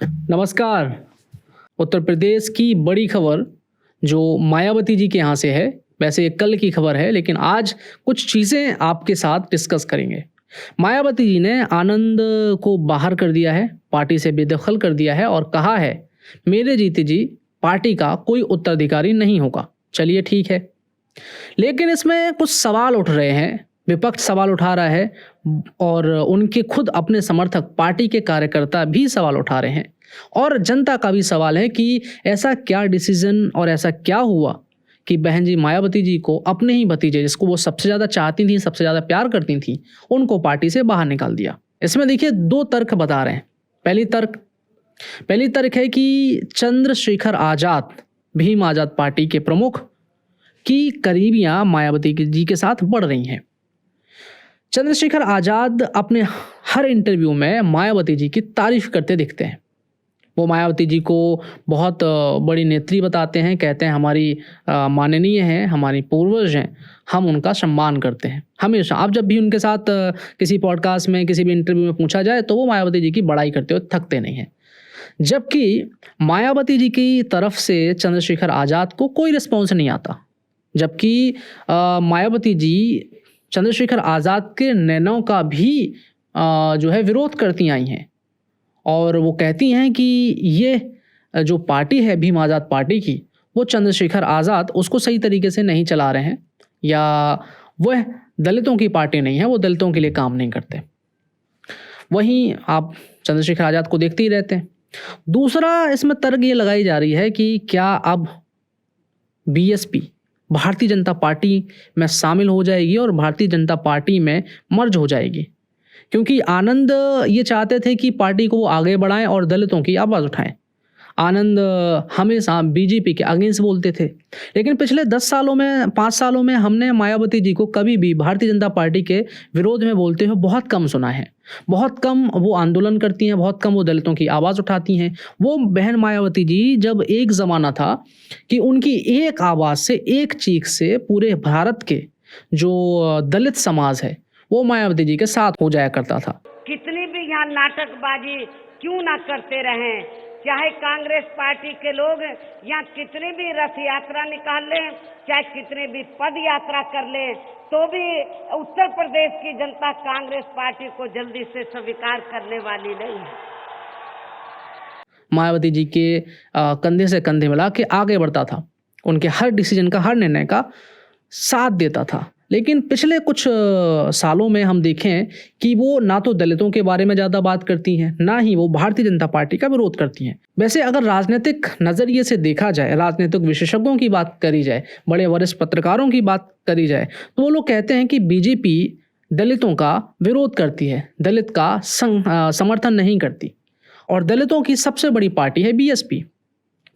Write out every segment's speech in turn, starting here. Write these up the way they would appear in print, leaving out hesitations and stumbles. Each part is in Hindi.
नमस्कार। उत्तर प्रदेश की बड़ी खबर जो मायावती जी के यहाँ से है, वैसे ये कल की खबर है लेकिन आज कुछ चीज़ें आपके साथ डिस्कस करेंगे। मायावती जी ने आनंद को बाहर कर दिया है, पार्टी से बेदखल कर दिया है और कहा है मेरे जीते जी पार्टी का कोई उत्तराधिकारी नहीं होगा। चलिए ठीक है, लेकिन इसमें कुछ सवाल उठ रहे हैं, विपक्ष सवाल उठा रहा है और उनके खुद अपने समर्थक पार्टी के कार्यकर्ता भी सवाल उठा रहे हैं और जनता का भी सवाल है कि ऐसा क्या डिसीजन और ऐसा क्या हुआ कि बहन जी मायावती जी को अपने ही भतीजे जिसको वो सबसे ज़्यादा चाहती थी, सबसे ज़्यादा प्यार करती थी, उनको पार्टी से बाहर निकाल दिया। इसमें देखिए दो तर्क बता रहे हैं। पहली तर्क है कि चंद्रशेखर आज़ाद, भीम आज़ाद पार्टी के प्रमुख की करीबियां मायावती जी के साथ बढ़ रही हैं। चंद्रशेखर आज़ाद अपने हर इंटरव्यू में मायावती जी की तारीफ करते दिखते हैं। वो मायावती जी को बहुत बड़ी नेत्री बताते हैं, कहते हैं हमारी माननीय हैं, हमारी पूर्वज हैं, हम उनका सम्मान करते हैं। हमेशा आप जब भी उनके साथ किसी पॉडकास्ट में, किसी भी इंटरव्यू में पूछा जाए तो वो मायावती जी की बड़ाई करते हुए थकते नहीं हैं। जबकि मायावती जी की तरफ से चंद्रशेखर आज़ाद को कोई रिस्पॉन्स नहीं आता, जबकि मायावती जी चंद्रशेखर आज़ाद के निर्णयों का भी जो है विरोध करती आई हैं और वो कहती हैं कि ये जो पार्टी है भीम आज़ाद पार्टी की, वो चंद्रशेखर आज़ाद उसको सही तरीके से नहीं चला रहे हैं या वह दलितों की पार्टी नहीं है, वो दलितों के लिए काम नहीं करते। वहीं आप चंद्रशेखर आज़ाद को देखते ही रहते हैं। दूसरा इसमें तर्क ये लगाई जा रही है कि क्या अब बीएसपी भारतीय जनता पार्टी में शामिल हो जाएगी और भारतीय जनता पार्टी में मर्ज हो जाएगी, क्योंकि आनंद ये चाहते थे कि पार्टी को वो आगे बढ़ाएं और दलितों की आवाज़ उठाएं। आनंद हमेशा बीजेपी के अगेंस्ट बोलते थे, लेकिन पिछले 5 सालों में हमने मायावती जी को कभी भी भारतीय जनता पार्टी के विरोध में बोलते हुए बहुत कम सुना है। बहुत कम वो आंदोलन करती हैं, बहुत कम वो दलितों की आवाज़ उठाती हैं। वो बहन मायावती जी, जब एक ज़माना था कि उनकी एक आवाज़ से, एक चीख से पूरे भारत के जो दलित समाज है वो मायावती जी के साथ हो जाया करता था। कितनी भी यहाँ नाटकबाजी क्यों ना करते रहें, चाहे कांग्रेस पार्टी के लोग यहाँ कितनी भी रथ यात्रा निकाल लें, चाहे कितनी भी पद यात्रा कर लें, तो भी उत्तर प्रदेश की जनता कांग्रेस पार्टी को जल्दी से स्वीकार करने वाली नहीं है। मायावती जी के कंधे से कंधे मिला के आगे बढ़ता था, उनके हर डिसीजन का, हर निर्णय का साथ देता था। लेकिन पिछले कुछ सालों में हम देखें कि वो ना तो दलितों के बारे में ज़्यादा बात करती हैं, ना ही वो भारतीय जनता पार्टी का विरोध करती हैं। वैसे अगर राजनीतिक नज़रिए से देखा जाए, राजनीतिक विशेषज्ञों की बात करी जाए, बड़े वरिष्ठ पत्रकारों की बात करी जाए, तो वो लोग कहते हैं कि बीजेपी दलितों का विरोध करती है, दलित का समर्थन नहीं करती और दलितों की सबसे बड़ी पार्टी है बीएसपी।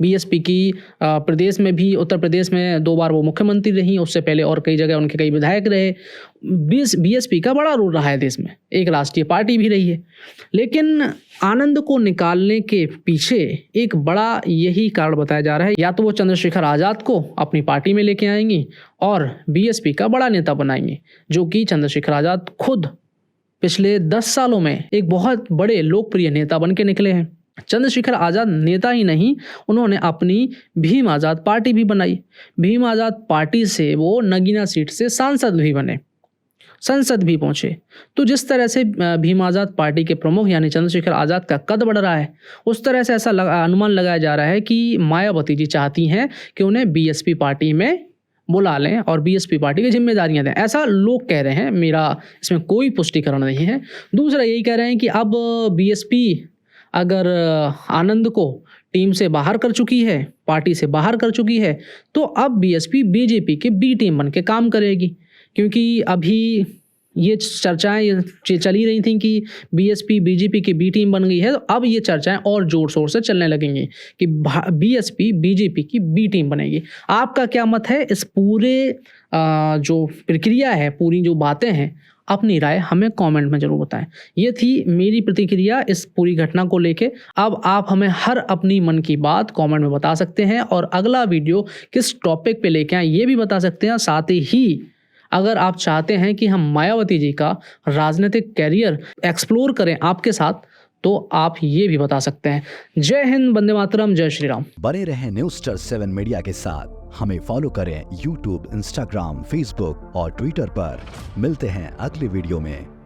बीएसपी की प्रदेश में भी, उत्तर प्रदेश में 2 बार वो मुख्यमंत्री रही, उससे पहले और कई जगह उनके कई विधायक रहे। बीएसपी का बड़ा रोल रहा है देश में, एक राष्ट्रीय पार्टी भी रही है। लेकिन आनंद को निकालने के पीछे एक बड़ा यही कारण बताया जा रहा है, या तो वो चंद्रशेखर आज़ाद को अपनी पार्टी में लेके आएंगी और बीएसपी का बड़ा नेता बनाएंगे, जो कि चंद्रशेखर आज़ाद खुद पिछले 10 सालों में एक बहुत बड़े लोकप्रिय नेता बन के निकले हैं। चंद्रशेखर आज़ाद नेता ही नहीं, उन्होंने अपनी भीम आज़ाद पार्टी भी बनाई। भीम आज़ाद पार्टी से वो नगीना सीट से सांसद भी बने, संसद भी पहुंचे। तो जिस तरह से भीम आज़ाद पार्टी के प्रमुख यानी चंद्रशेखर आज़ाद का कद बढ़ रहा है, उस तरह से ऐसा अनुमान लगाया जा रहा है कि मायावती जी चाहती हैं कि उन्हें बीएसपी पार्टी में बुला लें और बीएसपी पार्टी की जिम्मेदारियां दें। ऐसा लोग कह रहे हैं, मेरा इसमें कोई पुष्टिकरण नहीं है। दूसरा यही कह रहे हैं कि अब बीएसपी अगर आनंद को टीम से बाहर कर चुकी है, पार्टी से बाहर कर चुकी है, तो अब बीएसपी बीजेपी के बी टीम बन के काम करेगी। क्योंकि अभी ये चर्चाएं चली रही थी कि बीएसपी बीजेपी की बी टीम बन गई है, तो अब ये चर्चाएं और जोर शोर से चलने लगेंगी कि बीएसपी बीजेपी की बी टीम बनेगी। आपका क्या मत है इस पूरे जो प्रक्रिया है, पूरी जो बातें हैं, अपनी राय हमें कमेंट में जरूर बताएं। ये थी मेरी प्रतिक्रिया इस पूरी घटना को लेके। अब आप हमें हर अपनी मन की बात कमेंट में बता सकते हैं और अगला वीडियो किस टॉपिक पे लेके आए ये भी बता सकते हैं। साथ ही अगर आप चाहते हैं कि हम मायावती जी का राजनीतिक कैरियर एक्सप्लोर करें आपके साथ, तो आप ये भी बता सकते हैं। जय हिंद, वंदे मातरम, जय श्री राम। बने रहें NewsStar 7 मीडिया के साथ। हमें फॉलो करें YouTube, Instagram, Facebook और Twitter पर। मिलते हैं अगले वीडियो में।